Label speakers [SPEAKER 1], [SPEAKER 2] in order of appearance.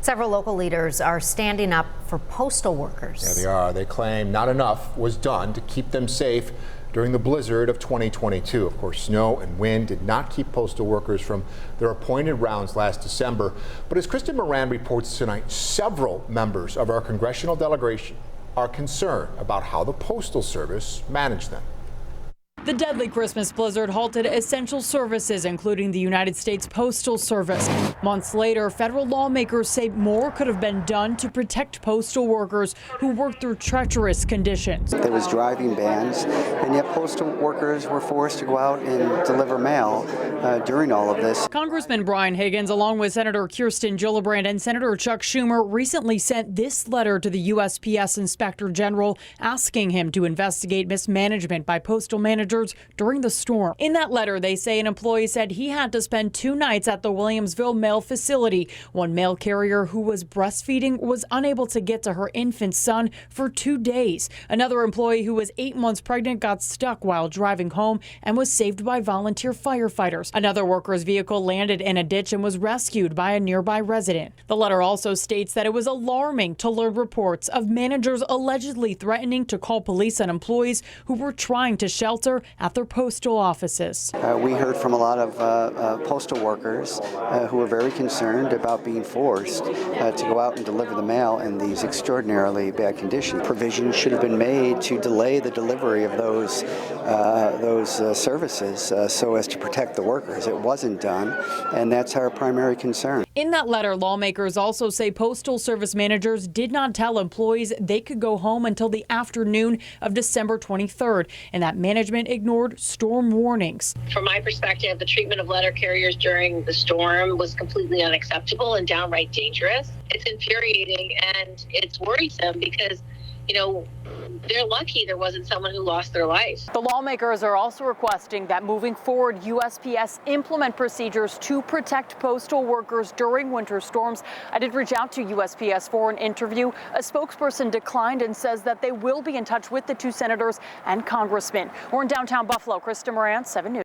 [SPEAKER 1] Several local leaders are standing up for postal workers.
[SPEAKER 2] Yeah, they are. They claim not enough was done to keep them safe during the blizzard of 2022. Of course, snow and wind did not keep postal workers from their appointed rounds last December. But as Kristen Moran reports tonight, several members of our congressional delegation are concerned about how the Postal Service managed them.
[SPEAKER 3] The deadly Christmas blizzard halted essential services, including the United States Postal Service. Months later, federal lawmakers say more could have been done to protect postal workers who work through treacherous conditions.
[SPEAKER 4] There was driving bans, and yet postal workers were forced to go out and deliver mail during all of this.
[SPEAKER 3] Congressman Brian Higgins, along with Senator Kirsten Gillibrand and Senator Chuck Schumer, recently sent this letter to the USPS Inspector General asking him to investigate mismanagement by postal managers during the storm. In that letter, they say an employee said he had to spend 2 nights at the Williamsville mail facility. One mail carrier who was breastfeeding was unable to get to her infant son for 2 days. Another employee who was 8 months pregnant got stuck while driving home and was saved by volunteer firefighters. Another worker's vehicle landed in a ditch and was rescued by a nearby resident. The letter also states that it was alarming to learn reports of managers allegedly threatening to call police on employees who were trying to shelter at their postal offices.
[SPEAKER 4] We heard from a lot of postal workers who were very concerned about being forced to go out and deliver the mail in these extraordinarily bad conditions. Provisions should have been made to delay the delivery of those services so as to protect the workers. It wasn't done, and that's our primary concern.
[SPEAKER 3] In that letter, lawmakers also say Postal Service managers did not tell employees they could go home until the afternoon of December 23rd, and that management ignored storm warnings.
[SPEAKER 5] From my perspective, the treatment of letter carriers during the storm was completely unacceptable and downright dangerous. It's infuriating and it's worrisome because, they're lucky there wasn't someone who lost their life.
[SPEAKER 3] The lawmakers are also requesting that moving forward, USPS implement procedures to protect postal workers during winter storms. I did reach out to USPS for an interview. A spokesperson declined and says that they will be in touch with the 2 senators and congressmen. We're in downtown Buffalo. Kristen Moran, 7 News.